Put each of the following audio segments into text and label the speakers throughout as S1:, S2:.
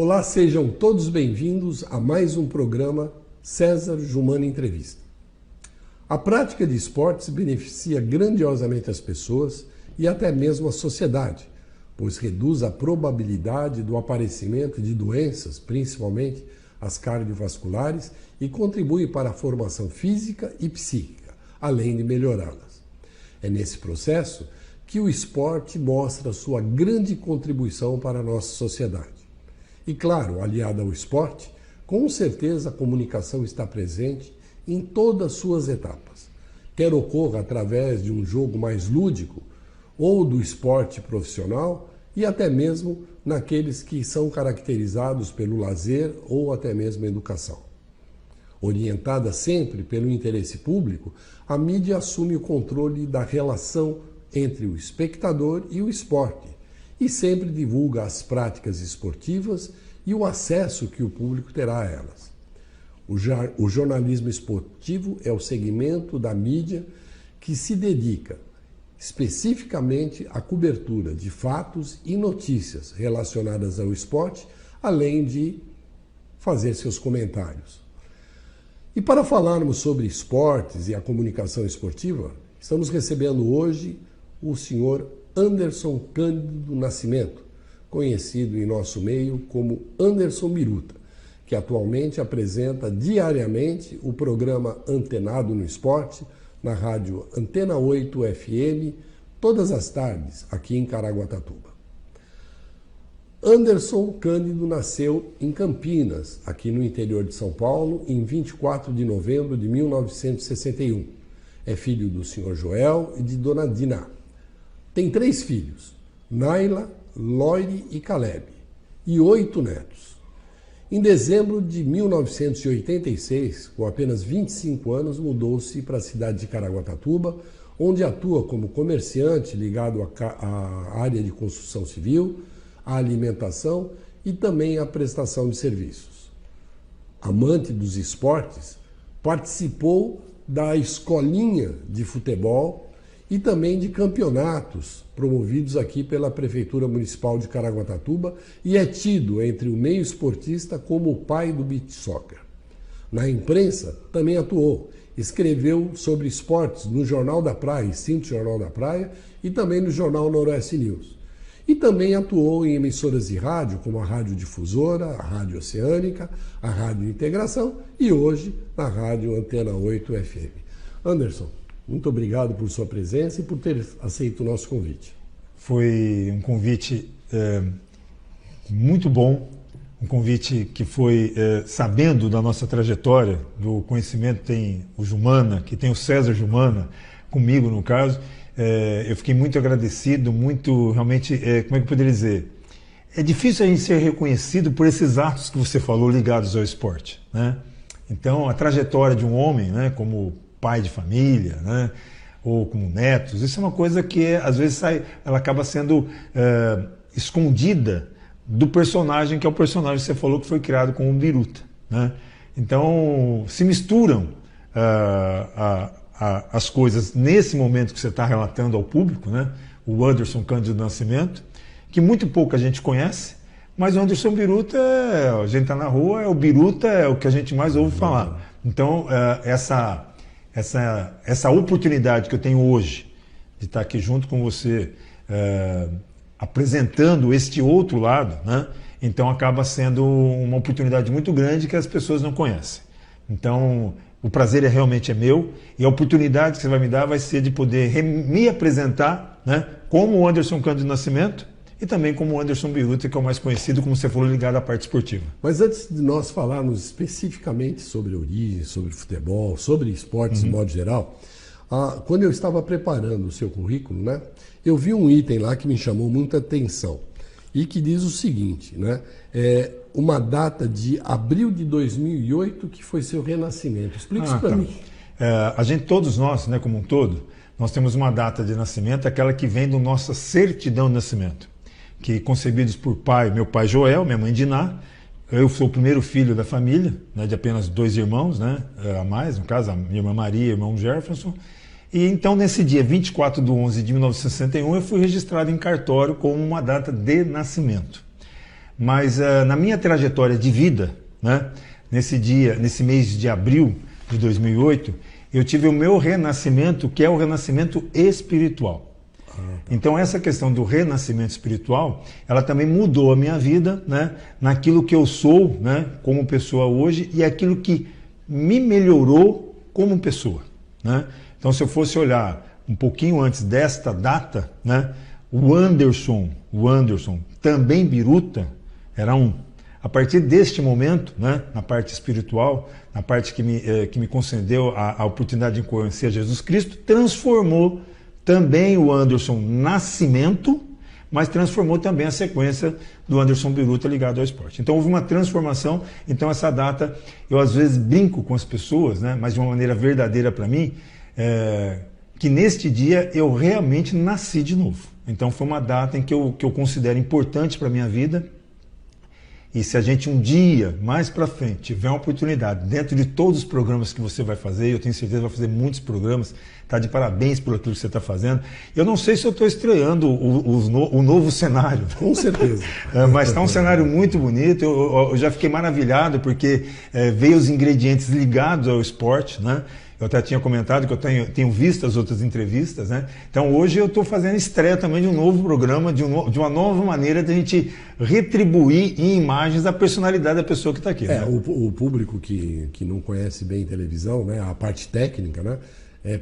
S1: Olá, sejam todos bem-vindos a mais um programa César Jumana Entrevista. A prática de esportes beneficia grandiosamente as pessoas e até mesmo a sociedade, pois reduz a probabilidade do aparecimento de doenças, principalmente as cardiovasculares, e contribui para a formação física e psíquica, além de melhorá-las. É nesse processo que o esporte mostra sua grande contribuição para a nossa sociedade. E claro, aliado ao esporte, com certeza a comunicação está presente em todas as suas etapas. Quer ocorra através de um jogo mais lúdico ou do esporte profissional e até mesmo naqueles que são caracterizados pelo lazer ou até mesmo educação. Orientada sempre pelo interesse público, a mídia assume o controle da relação entre o espectador e o esporte e sempre divulga as práticas esportivas e o acesso que o público terá a elas. O jornalismo esportivo é o segmento da mídia que se dedica especificamente à cobertura de fatos e notícias relacionadas ao esporte, além de fazer seus comentários. E para falarmos sobre esportes e a comunicação esportiva, estamos recebendo hoje o senhor Anderson Cândido Nascimento, conhecido em nosso meio como Anderson Biruta, que atualmente apresenta diariamente o programa Antenado no Esporte, na rádio Antena 8 FM, todas as tardes, aqui em Caraguatatuba. Anderson Cândido nasceu em Campinas, aqui no interior de São Paulo, em 24 de novembro de 1961. É filho do senhor Joel e de dona Dina. Tem 3 filhos, Naila, Loire e Caleb, e 8 netos. Em dezembro de 1986, com apenas 25 anos, mudou-se para a cidade de Caraguatatuba, onde atua como comerciante ligado à área de construção civil, à alimentação e também à prestação de serviços. Amante dos esportes, participou da escolinha de futebol e também de campeonatos promovidos aqui pela Prefeitura Municipal de Caraguatatuba e é tido entre o meio esportista como o pai do beach soccer. Na imprensa também atuou, escreveu sobre esportes no Jornal da Praia, extinto Jornal da Praia, e também no Jornal Noroeste News. E também atuou em emissoras de rádio, como a Rádio Difusora, a Rádio Oceânica, a Rádio Integração e hoje na Rádio Antena 8 FM. Anderson, muito obrigado por sua presença e por ter aceito o nosso convite.
S2: Foi um convite muito bom, um convite que foi sabendo da nossa trajetória, do conhecimento tem o Jumana, que tem o César Jumana, comigo no caso. Eu fiquei muito agradecido, muito realmente, como é que eu poderia dizer? É difícil a gente ser reconhecido por esses atos que você falou ligados ao esporte, né? Então, a trajetória de um homem, né, como pai de família, né, ou como netos, isso é uma coisa que às vezes ela acaba sendo escondida do personagem, que é o personagem que você falou que foi criado com o Biruta, né? Então se misturam as coisas nesse momento que você está relatando ao público, né? O Anderson Cândido Nascimento, que muito pouca gente conhece, mas o Anderson Biruta, a gente está na rua, o Biruta é o que a gente mais ouve falar. Então essa oportunidade que eu tenho hoje de estar aqui junto com você, apresentando este outro lado, né? Então acaba sendo uma oportunidade muito grande que as pessoas não conhecem. Então o prazer realmente é meu e a oportunidade que você vai me dar vai ser de poder me apresentar, né, como o Anderson Cândido Nascimento e também como o Anderson Biruta, que é o mais conhecido, como você falou, ligado à parte esportiva.
S1: Mas antes de nós falarmos especificamente sobre origem, sobre futebol, sobre esportes de modo geral, quando eu estava preparando o seu currículo, né, eu vi um item lá que me chamou muita atenção e que diz o seguinte, né, uma data de abril de 2008 que foi seu renascimento. Explica isso para mim.
S2: A gente, todos nós, né, como um todo, nós temos uma data de nascimento, aquela que vem da nossa certidão de nascimento, que concebidos por meu pai Joel, minha mãe Diná. Eu sou o primeiro filho da família, né, de apenas 2 irmãos, né, a mais, no caso, a minha irmã Maria e o irmão Jefferson. E então, nesse dia 24 de 11 de 1961, eu fui registrado em cartório como uma data de nascimento. Mas na minha trajetória de vida, né, nesse mês de abril de 2008, eu tive o meu renascimento, que é o renascimento espiritual. Então essa questão do renascimento espiritual, ela também mudou a minha vida, né, naquilo que eu sou, né, como pessoa hoje, e aquilo que me melhorou como pessoa, né? Então se eu fosse olhar um pouquinho antes desta data, né, o Anderson, também biruta, era um. A partir deste momento, né, na parte espiritual, na parte que me concedeu a oportunidade de conhecer Jesus Cristo, transformou também o Anderson Nascimento, mas transformou também a sequência do Anderson Biruta ligado ao esporte. Então houve uma transformação. Então essa data, eu às vezes brinco com as pessoas, né, mas de uma maneira verdadeira para mim, que neste dia eu realmente nasci de novo. Então foi uma data em que eu considero importante para a minha vida. E se a gente um dia, mais para frente, tiver uma oportunidade, dentro de todos os programas que você vai fazer, eu tenho certeza que vai fazer muitos programas, tá de parabéns por aquilo que você está fazendo. Eu não sei se eu estou estreando o novo cenário.
S1: Com certeza.
S2: Mas está um cenário muito bonito, eu já fiquei maravilhado, porque veio os ingredientes ligados ao esporte, né? Eu até tinha comentado que eu tenho visto as outras entrevistas, né? Então hoje eu estou fazendo estreia também de um novo programa, de uma nova maneira de a gente retribuir em imagens a personalidade da pessoa que está aqui. Né?
S1: O público que não conhece bem televisão, né? A parte técnica, né?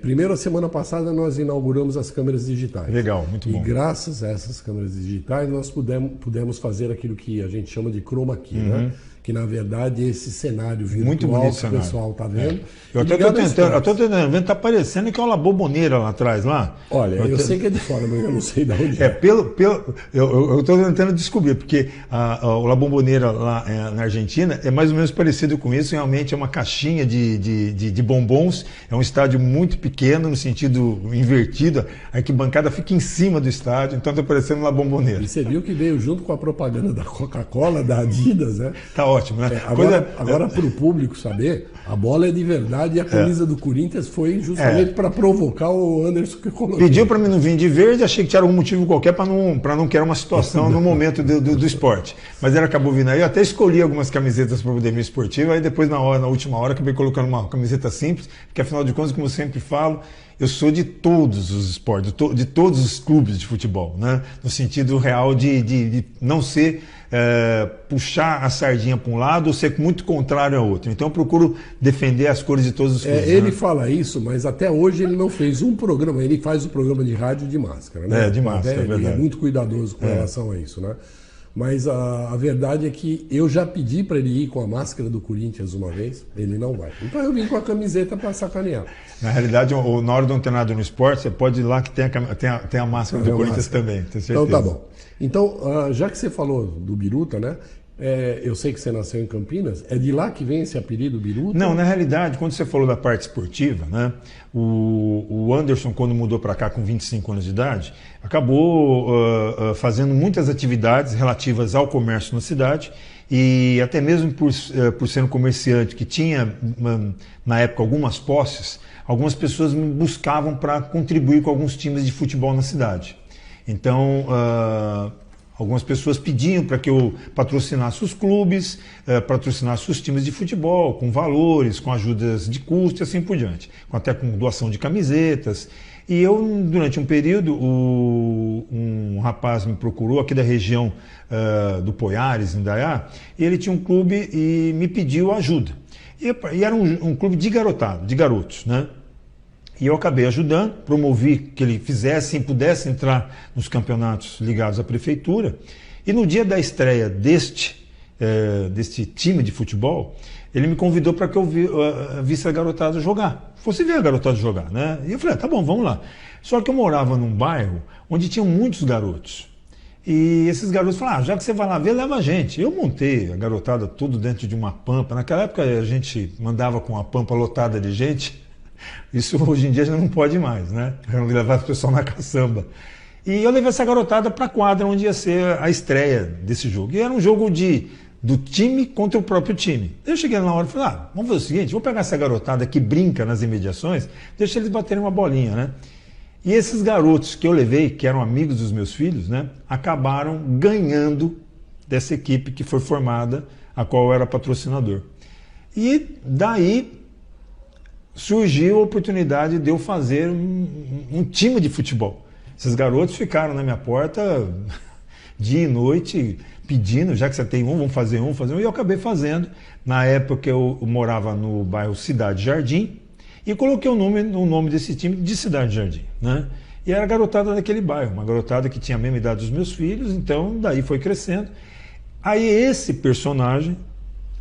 S1: Primeiro, a semana passada, nós inauguramos as câmeras digitais.
S2: Legal, muito bom.
S1: E graças a essas câmeras digitais, nós pudemos fazer aquilo que a gente chama de chroma key, né? Que na verdade esse cenário virtual
S2: muito bonito
S1: que o pessoal está vendo.
S2: Eu até estou tentando ver, está parecendo que é uma boboneira lá atrás, lá.
S1: Olha, eu sei que é de fora, mas eu não sei de onde
S2: eu estou tentando descobrir, porque o La Bombonera lá na Argentina é mais ou menos parecido com isso, realmente é uma caixinha de bombons, é um estádio muito pequeno, no sentido invertido, a arquibancada fica em cima do estádio, então está parecendo La Bombonera.
S1: E você viu que veio junto com a propaganda da Coca-Cola, da Adidas, né?
S2: Tá ótimo, né?
S1: Agora para o público saber, a bola é de verdade e a camisa do Corinthians foi justamente para provocar o Anderson que colocou.
S2: Pediu para mim não vir de verde, achei que tinha algum motivo qualquer para não criar uma situação no momento do esporte. Mas ele acabou vindo aí, eu até escolhi algumas camisetas para o Poder Esportivo, aí depois na última hora, acabei colocando uma camiseta simples, porque afinal de contas, como eu sempre falo, eu sou de todos os esportes, de todos os clubes de futebol, né? No sentido real de não ser puxar a sardinha para um lado ou ser muito contrário ao outro. Então eu procuro defender as cores de todos os clubes.
S1: Ele fala isso, mas até hoje ele não fez um programa. Ele faz o programa de rádio de máscara, né?
S2: De máscara, é verdade.
S1: Ele é muito cuidadoso com relação a isso, né? Mas a verdade é que eu já pedi para ele ir com a máscara do Corinthians uma vez, ele não vai. Então eu vim com a camiseta para sacanear.
S2: Na realidade, na hora do antenado no esporte, você pode ir lá que tem a máscara do Corinthians também, tenho certeza.
S1: Então tá bom. Então, já que você falou do Biruta, né? Eu sei que você nasceu em Campinas, é de lá que vem esse apelido Biruta?
S2: Não, na realidade, quando você falou da parte esportiva, né, o Anderson, quando mudou para cá com 25 anos de idade, acabou fazendo muitas atividades relativas ao comércio na cidade, e até mesmo por ser um comerciante que tinha, na época, algumas posses, algumas pessoas me buscavam para contribuir com alguns times de futebol na cidade. Então, algumas pessoas pediam para que eu patrocinasse os clubes, patrocinasse os times de futebol, com valores, com ajudas de custo e assim por diante, até com doação de camisetas. E eu, durante um período, um rapaz me procurou aqui da região do Poiares, em Indaiá, e ele tinha um clube e me pediu ajuda. E era um clube de garotos, né? E eu acabei ajudando, promovi que ele fizesse e pudesse entrar nos campeonatos ligados à prefeitura. E no dia da estreia deste time de futebol, ele me convidou para que eu visse a garotada jogar. Fosse ver a garotada jogar, né? E eu falei, tá bom, vamos lá. Só que eu morava num bairro onde tinham muitos garotos. E esses garotos falaram, já que você vai lá ver, leva a gente. Eu montei a garotada tudo dentro de uma pampa. Naquela época a gente mandava com a pampa lotada de gente. Isso hoje em dia já não pode mais, né? Eu levar o pessoal na caçamba. E eu levei essa garotada para a quadra onde ia ser a estreia desse jogo. E era um jogo do time contra o próprio time. Eu cheguei na hora e falei, vamos fazer o seguinte, vou pegar essa garotada que brinca nas imediações, deixa eles baterem uma bolinha, né? E esses garotos que eu levei, que eram amigos dos meus filhos, né, acabaram ganhando dessa equipe que foi formada, a qual eu era patrocinador. E daí surgiu a oportunidade de eu fazer um time de futebol. Esses garotos ficaram na minha porta dia e noite pedindo, já que você tem vamos fazer um, e eu acabei fazendo. Na época eu morava no bairro Cidade Jardim e coloquei o nome desse time de Cidade Jardim, né? E era a garotada daquele bairro, uma garotada que tinha a mesma idade dos meus filhos, então daí foi crescendo. Aí esse personagem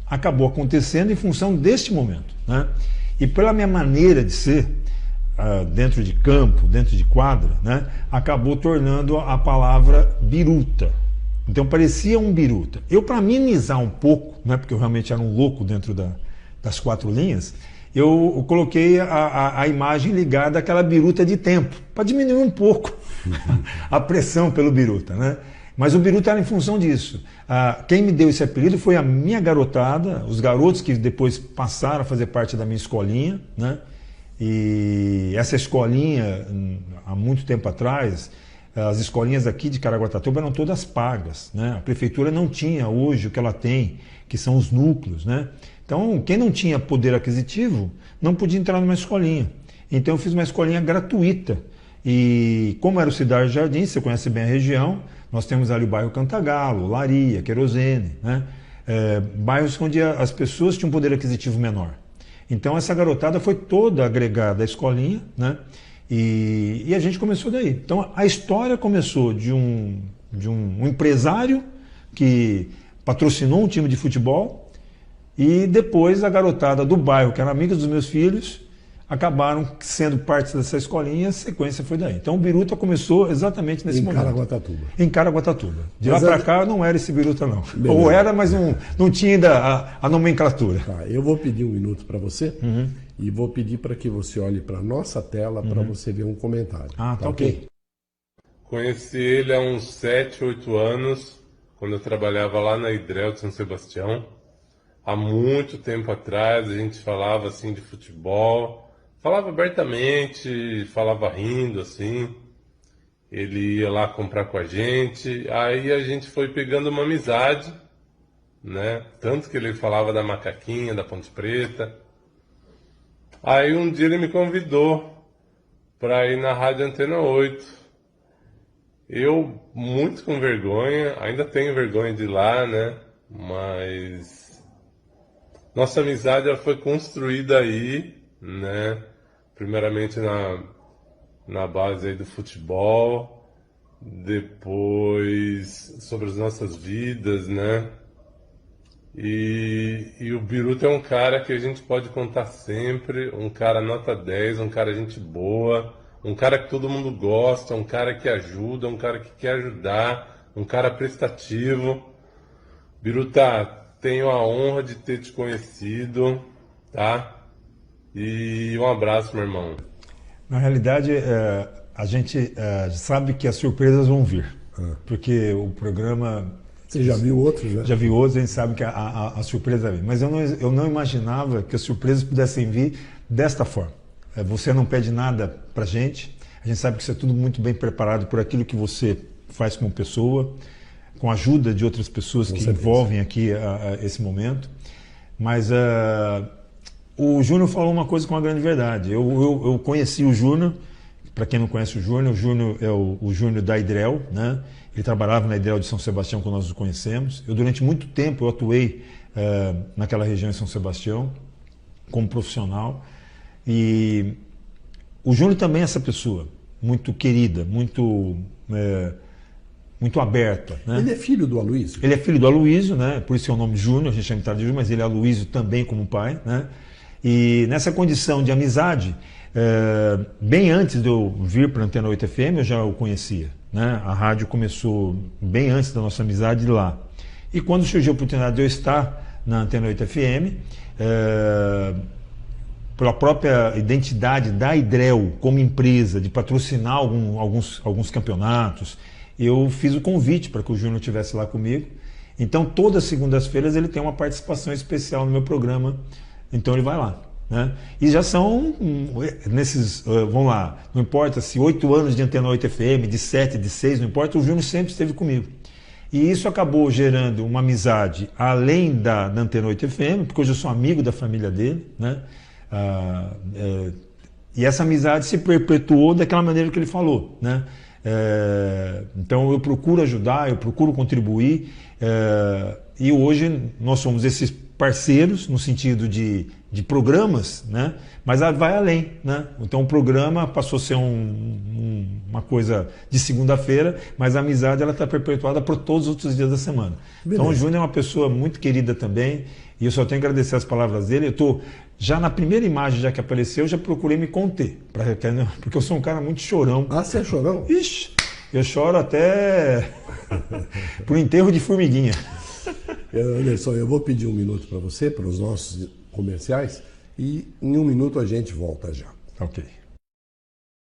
S2: acabou acontecendo em função deste momento, né? E pela minha maneira de ser, dentro de campo, dentro de quadra, né, acabou tornando a palavra biruta. Então parecia um biruta. Eu, para minimizar um pouco, né, porque eu realmente era um louco dentro das quatro linhas, eu coloquei a imagem ligada àquela biruta de tempo, para diminuir um pouco a pressão pelo biruta, né? Mas o biruta era em função disso. Quem me deu esse apelido foi a minha garotada, os garotos que depois passaram a fazer parte da minha escolinha, né? E essa escolinha, há muito tempo atrás, as escolinhas aqui de Caraguatatuba eram todas pagas, né? A prefeitura não tinha hoje o que ela tem, que são os núcleos, né? Então, quem não tinha poder aquisitivo não podia entrar numa escolinha. Então, eu fiz uma escolinha gratuita. E como era o Cidade Jardim, você conhece bem a região, nós temos ali o bairro Cantagalo, Laria, Querosene, né? Bairros onde as pessoas tinham um poder aquisitivo menor. Então essa garotada foi toda agregada à escolinha, né? E a gente começou daí. Então a história começou de um empresário que patrocinou um time de futebol e depois a garotada do bairro, que eram amigas dos meus filhos, acabaram sendo parte dessa escolinha, a sequência foi daí. Então o biruta começou exatamente nesse momento. Em
S1: Caraguatatuba.
S2: Em Caraguatatuba. De lá para cá não era esse biruta não.
S1: Beleza.
S2: Ou era, mas não tinha ainda a nomenclatura.
S1: Tá, eu vou pedir um minuto para você e vou pedir para que você olhe para a nossa tela para você ver um comentário.
S2: Ah, tá ok.
S3: Conheci ele há uns 7, 8 anos, quando eu trabalhava lá na Hidrel de São Sebastião. Há muito tempo atrás a gente falava assim de futebol. Falava abertamente, falava rindo, assim. Ele ia lá comprar com a gente. Aí a gente foi pegando uma amizade, né? Tanto que ele falava da Macaquinha, da Ponte Preta. Aí um dia ele me convidou para ir na Rádio Antena 8. Eu, muito com vergonha, ainda tenho vergonha de ir lá, né? Mas nossa amizade ela foi construída aí, né? Primeiramente na base aí do futebol, depois sobre as nossas vidas, né? E o Biruta é um cara que a gente pode contar sempre, um cara nota 10, um cara gente boa, um cara que todo mundo gosta, um cara que ajuda, um cara que quer ajudar, um cara prestativo. Biruta, tenho a honra de ter te conhecido, tá? E um abraço, meu irmão.
S2: Na realidade, a gente sabe que as surpresas vão vir. Porque o programa...
S1: Você já viu outros, né?
S2: Já vi outros, a gente sabe que a surpresa vem. Mas eu não imaginava que as surpresas pudessem vir desta forma. Você não pede nada pra gente. A gente sabe que isso é tudo muito bem preparado por aquilo que você faz como pessoa, com a ajuda de outras pessoas que envolvem aqui esse momento. Mas... o Júnior falou uma coisa com uma grande verdade. Eu conheci o Júnior, para quem não conhece o Júnior é o Júnior da Hidrel, né? Ele trabalhava na Hidrel de São Sebastião quando nós o conhecemos. Durante muito tempo, eu atuei naquela região em São Sebastião, como profissional. E o Júnior também é essa pessoa, muito querida, muito aberta. Né?
S1: Ele é filho do Aloysio?
S2: Ele é filho do Aloysio, né? Por isso é o nome Júnior, a gente chama de Júnior, mas ele é Aloysio também como pai, né? E nessa condição de amizade, bem antes de eu vir para a Antena 8 FM, eu já o conhecia, né? A rádio começou bem antes da nossa amizade lá. E quando surgiu a oportunidade de eu estar na Antena 8 FM, pela própria identidade da Hidrel como empresa, de patrocinar alguns campeonatos, eu fiz o convite para que o Júnior estivesse lá comigo. Então, todas as segundas-feiras ele tem uma participação especial no meu programa. Então ele vai lá, né? E já são nesses, vamos lá, não importa se 8 anos de Antena 8 FM, de 7, de 6, não importa, o Júnior sempre esteve comigo. E isso acabou gerando uma amizade além da Antena 8 FM, porque hoje eu sou amigo da família dele, né? E essa amizade se perpetuou daquela maneira que ele falou, né? Então eu procuro ajudar, eu procuro contribuir, e hoje nós somos esses parceiros no sentido de programas, né? Mas vai além, né? Então o programa passou a ser uma coisa de segunda-feira, mas a amizade ela está perpetuada por todos os outros dias da semana. Beleza. Então o Júnior é uma pessoa muito querida também, e eu só tenho que agradecer as palavras dele. Eu estou já na primeira imagem já que apareceu, eu já procurei me conter, porque eu sou um cara muito chorão.
S1: Ah, você é chorão?
S2: Ixi, eu choro até pro enterro de formiguinha.
S1: Anderson, eu vou pedir um minuto para você, para os nossos comerciais, e em um minuto a gente volta já.
S2: Ok.